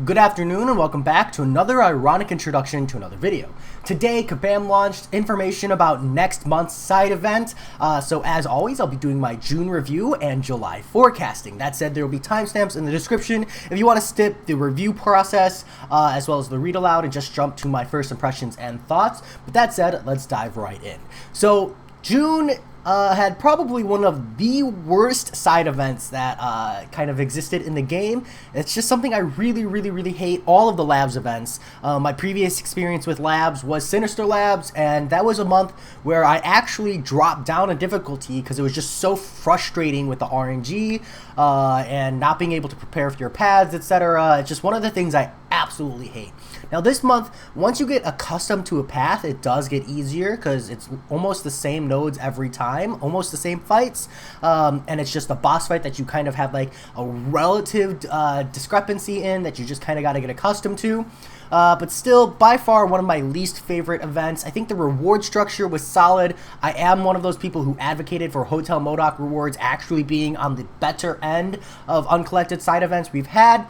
Good afternoon and welcome back to another ironic introduction to another video. Today, Kabam launched information about next month's side event, so as always, I'll be doing my June review and July forecasting. That said, there will be timestamps in the description if you want to skip the review process, as well as the read aloud and just jump to my first impressions and thoughts. But that said, let's dive right in. So, June had probably one of the worst side events that kind of existed in the game. It's just something I really hate. All of the Labs events. My previous experience with Labs was Sinister Labs, and that was a month where I actually dropped down a difficulty because it was just so frustrating with the RNG and not being able to prepare for your pads, etc. It's just one of the things I absolutely hate. Now this month, once you get accustomed to a path, it does get easier because it's almost the same nodes every time, almost the same fights, and it's just a boss fight that you kind of have like a relative discrepancy in that you just kind of got to get accustomed to. But still, by far, one of my least favorite events. I think the reward structure was solid. I am one of those people who advocated for Hotel Modoc rewards actually being on the better end of uncollected side events we've had,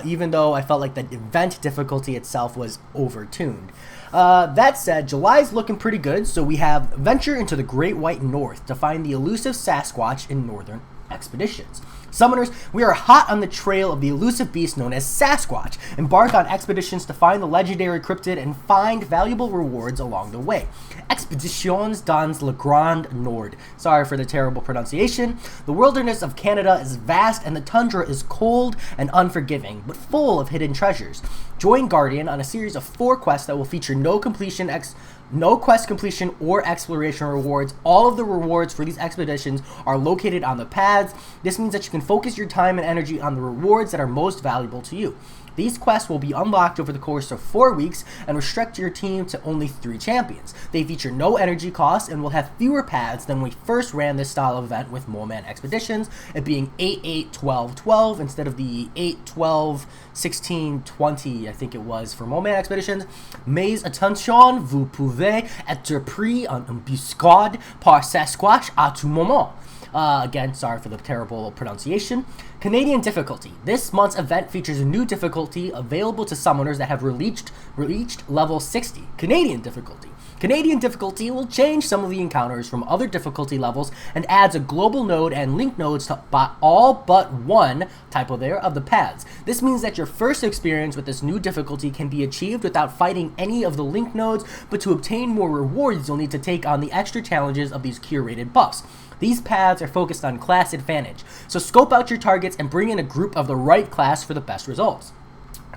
even though I felt like the event difficulty itself was overtuned. That said, July's looking pretty good, so we have Venture into the Great White North to find the elusive Sasquatch in Northern Expeditions. Summoners, we are hot on the trail of the elusive beast known as Sasquatch. Embark on expeditions to find the legendary cryptid and find valuable rewards along the way. Expeditions dans le Grand Nord. Sorry for the terrible pronunciation. The wilderness of Canada is vast and the tundra is cold and unforgiving, but full of hidden treasures. Join Guardian on a series of 4 quests that will feature no quest completion or exploration rewards. All of the rewards for these expeditions are located on the paths. This means that you can focus your time and energy on the rewards that are most valuable to you. These quests will be unlocked over the course of 4 weeks and restrict your team to only 3 champions. They feature no energy costs and will have fewer paths than when we first ran this style of event with Moleman Expeditions, it being 8, 8, 12, 12 instead of the 8, 12, 16, 20, I think it was for Moleman Expeditions. Mais attention, vous pouvez être pris en embuscade par Sasquatch à tout moment. Again, sorry for the terrible pronunciation. Canadian difficulty. This month's event features a new difficulty available to summoners that have reached level 60. Canadian difficulty. Canadian difficulty will change some of the encounters from other difficulty levels and adds a global node and link nodes to all but one, typo there, of the paths. This means that your first experience with this new difficulty can be achieved without fighting any of the link nodes, but to obtain more rewards you'll need to take on the extra challenges of these curated buffs. These paths are focused on class advantage, so scope out your targets and bring in a group of the right class for the best results.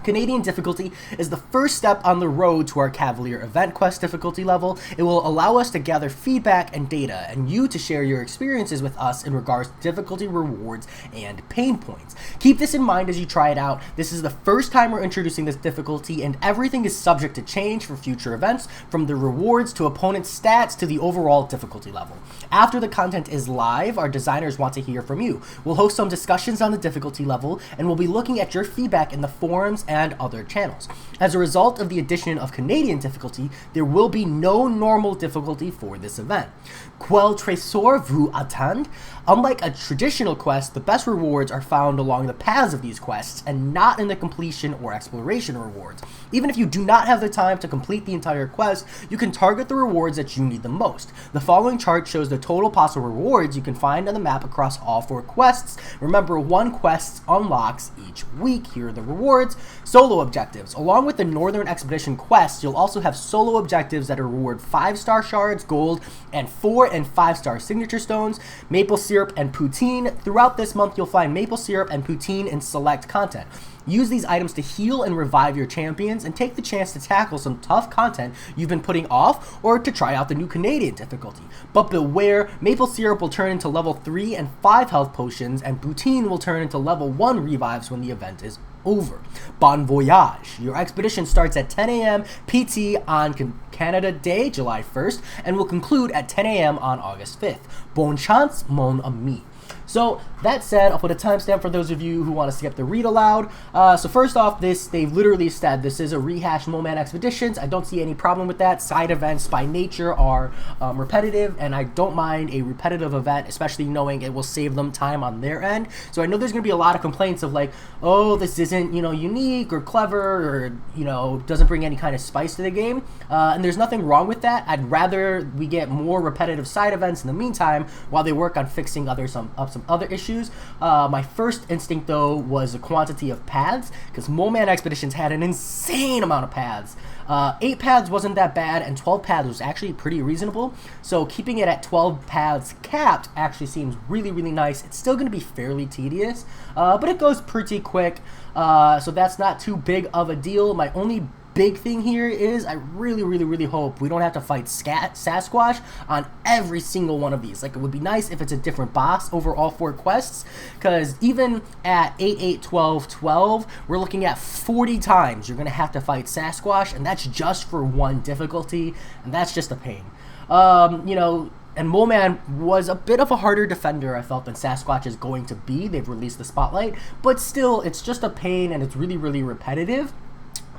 Canadian difficulty is the first step on the road to our Cavalier event quest difficulty level. It will allow us to gather feedback and data, and you to share your experiences with us in regards to difficulty rewards and pain points. Keep this in mind as you try it out. This is the first time we're introducing this difficulty, and everything is subject to change for future events, from the rewards to opponent stats to the overall difficulty level. After the content is live, our designers want to hear from you. We'll host some discussions on the difficulty level, and we'll be looking at your feedback in the forums and other channels. As a result of the addition of Canadian difficulty, there will be no normal difficulty for this event. Quel trésor vous attend? Unlike a traditional quest, the best rewards are found along the paths of these quests and not in the completion or exploration rewards. Even if you do not have the time to complete the entire quest, you can target the rewards that you need the most. The following chart shows the total possible rewards you can find on the map across all 4 quests. Remember, 1 quest unlocks each week. Here are the rewards. Solo objectives. Along with the Northern Expedition quests, you'll also have solo objectives that reward 5-star shards, gold, and 4 and 5-star signature stones, maple syrup, and poutine. Throughout this month, you'll find maple syrup and poutine in select content. Use these items to heal and revive your champions and take the chance to tackle some tough content you've been putting off or to try out the new Canadian difficulty. But beware, maple syrup will turn into level 3 and 5 health potions, and poutine will turn into level 1 revives when the event is over. Bon voyage! Your expedition starts at 10 a.m. PT on Canada Day, July 1st, and will conclude at 10 a.m. on August 5th. Bonne chance, mon ami. So that said, I'll put a timestamp for those of you who want to skip the read aloud. So first off, they've literally said this is a rehashed Moman Expeditions. I don't see any problem with that. Side events by nature are repetitive, and I don't mind a repetitive event, especially knowing it will save them time on their end. So I know there's going to be a lot of complaints of like, oh, this isn't, unique or clever, or, doesn't bring any kind of spice to the game. And there's nothing wrong with that. I'd rather we get more repetitive side events in the meantime while they work on fixing some other issues. My first instinct though was the quantity of paths, because Moman Expeditions had an insane amount of paths. 8 paths wasn't that bad, and 12 paths was actually pretty reasonable. So keeping it at 12 paths capped actually seems really, really nice. It's still going to be fairly tedious, but it goes pretty quick. So that's not too big of a deal. My only big thing here is I really, really, really hope we don't have to fight Sasquatch on every single one of these. Like, it would be nice if it's a different boss over all 4 quests, because even at 8, 8, 12, 12, we're looking at 40 times you're going to have to fight Sasquatch, and that's just for one difficulty, and that's just a pain. And Moman was a bit of a harder defender, I felt, than Sasquatch is going to be. They've released the spotlight, but still, it's just a pain, and it's really, really repetitive.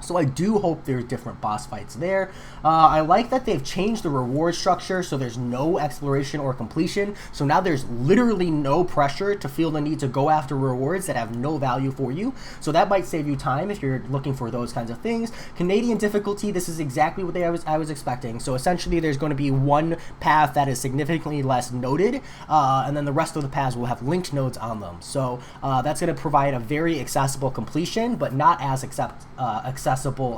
So I do hope there's different boss fights there. I like that they've changed the reward structure so there's no exploration or completion. So now there's literally no pressure to feel the need to go after rewards that have no value for you. So that might save you time if you're looking for those kinds of things. Canadian difficulty, this is exactly what I was expecting. So essentially there's going to be one path that is significantly less noted, and then the rest of the paths will have linked nodes on them. So that's going to provide a very accessible completion, but not as accessible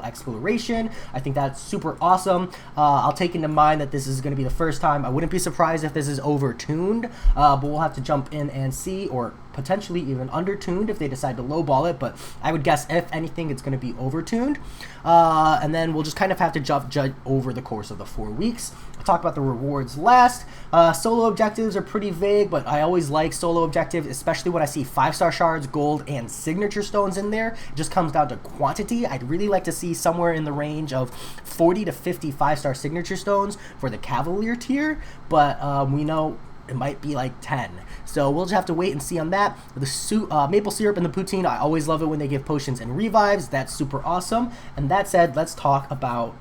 exploration. I think that's super awesome. I'll take into mind that this is going to be the first time. I wouldn't be surprised if this is over-tuned, but we'll have to jump in and see, or potentially even under-tuned if they decide to lowball it, but I would guess if anything it's going to be over-tuned. And then we'll just kind of have to judge over the course of the 4 weeks. I'll talk about the rewards last. Solo objectives are pretty vague, but I always like solo objectives, especially when I see 5-star shards, gold, and signature stones in there. It just comes down to quantity. I'd really like to see somewhere in the range of 40 to 50 5-star signature stones for the Cavalier tier, but we know it might be like 10. So we'll just have to wait and see on that. The maple syrup and the poutine, I always love it when they give potions and revives. That's super awesome. And that said, let's talk about,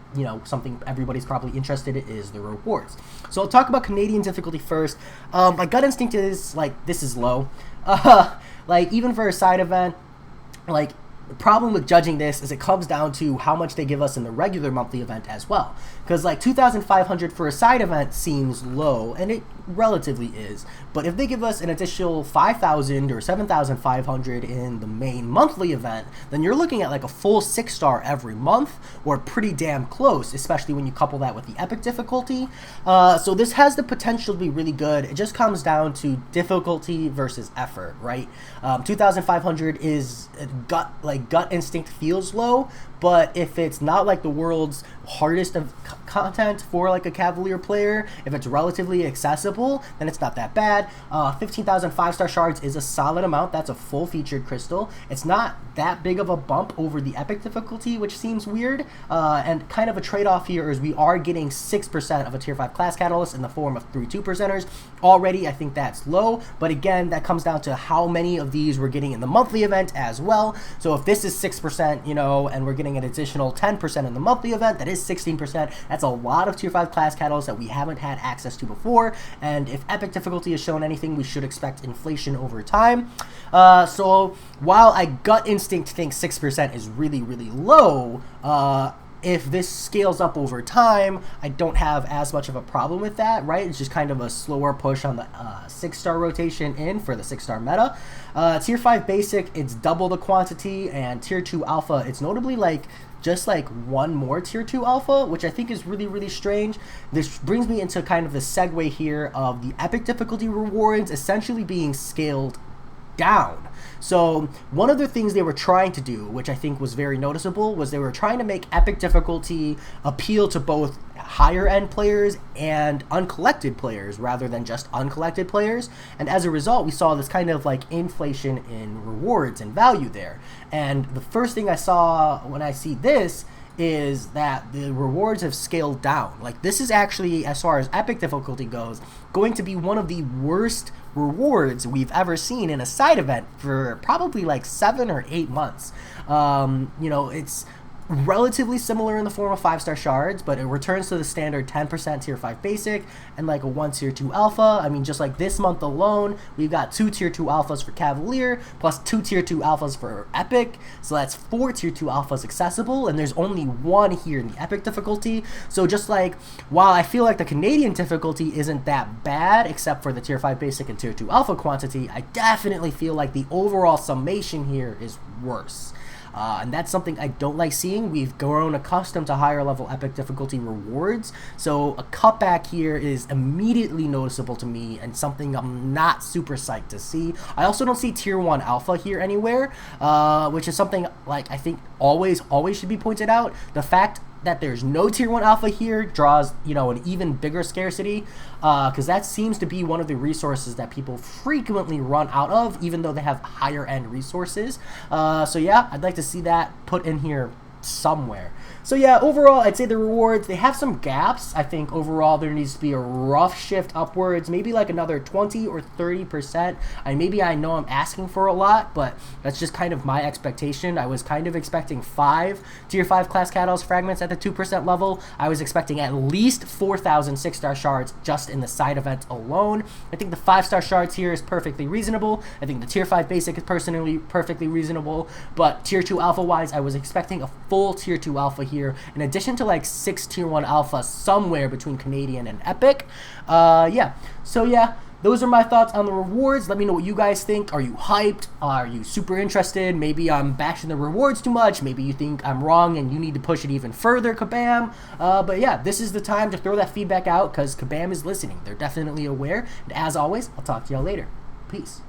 something everybody's probably interested in is the rewards. So I'll talk about Canadian difficulty first. My gut instinct is, this is low. Even for a side event, the problem with judging this is it comes down to how much they give us in the regular monthly event as well. Because 2,500 for a side event seems low, and it relatively is. But if they give us an additional 5,000 or 7,500 in the main monthly event, then you're looking at a full 6-star every month, or pretty damn close, especially when you couple that with the epic difficulty. So this has the potential to be really good. It just comes down to difficulty versus effort, right? 2,500 is gut instinct feels low, but if it's not the world's hardest of content for a Cavalier player, if it's relatively accessible, then it's not that bad. 15,000 5-star shards is a solid amount. That's a full featured crystal. It's not that big of a bump over the epic difficulty, which seems weird, and kind of a trade-off here is we are getting 6% of a tier 5 class catalyst in the form of 3 2%ers. Already, I think that's low, but again, that comes down to how many of these we're getting in the monthly event as well. So if this is 6%, and we're getting an additional 10% in the monthly event, that is 16%. That's a lot of tier 5 class catalysts that we haven't had access to before, and if epic difficulty has shown anything, we should expect inflation over time. So while I gut instinct think 6% is really, really low, if this scales up over time, I don't have as much of a problem with that, right? It's just kind of a slower push on the 6-star rotation in for the 6-star meta. Tier 5 basic, it's double the quantity, and tier 2 alpha, it's notably just one more tier 2 alpha, which I think is really, really strange. This brings me into kind of the segue here of the epic difficulty rewards essentially being scaled down. So one of the things they were trying to do, which I think was very noticeable, was they were trying to make epic difficulty appeal to both higher end players and uncollected players rather than just uncollected players. And as a result, we saw this kind of inflation in rewards and value there. And the first thing I saw when I see this is that the rewards have scaled down. Like, this is actually, as far as epic difficulty goes, going to be one of the worst rewards we've ever seen in a side event for probably like 7 or 8 months. It's relatively similar in the form of 5-star shards, but it returns to the standard 10% tier 5 basic and like a 1 tier 2 alpha. I mean, just like this month alone, we've got 2 tier 2 alphas for Cavalier plus 2 tier 2 alphas for Epic, so that's 4 tier 2 alphas accessible, and there's only 1 here in the Epic difficulty. So just like, while I feel like the Canadian difficulty isn't that bad except for the tier 5 basic and tier 2 alpha quantity, I definitely feel like the overall summation here is worse. And that's something I don't like seeing. We've grown accustomed to higher level epic difficulty rewards, so a cutback here is immediately noticeable to me and something I'm not super psyched to see. I also don't see tier 1 alpha here anywhere, which is something like I think always should be pointed out. The fact that there's no tier 1 alpha here draws, an even bigger scarcity, because that seems to be one of the resources that people frequently run out of, even though they have higher end resources. So yeah, I'd like to see that put in here somewhere. So yeah, overall, I'd say the rewards, they have some gaps. I think overall there needs to be a rough shift upwards, maybe like another 20 or 30%. Maybe I know I'm asking for a lot, but that's just kind of my expectation. I was kind of expecting 5 tier 5 class catalyst fragments at the 2% level. I was expecting at least 4,000 6-star shards just in the side event alone. I think the 5-star shards here is perfectly reasonable. I think the tier 5 basic is personally perfectly reasonable, but tier 2 alpha wise, I was expecting a full tier 2 alpha here, in addition to like 6 tier 1 alpha somewhere between Canadian and Epic. So yeah, those are my thoughts on the rewards. Let me know what you guys think. Are you hyped? Are you super interested? Maybe I'm bashing the rewards too much. Maybe you think I'm wrong and you need to push it even further, Kabam. But yeah, this is the time to throw that feedback out because Kabam is listening. They're definitely aware. And as always, I'll talk to y'all later. Peace.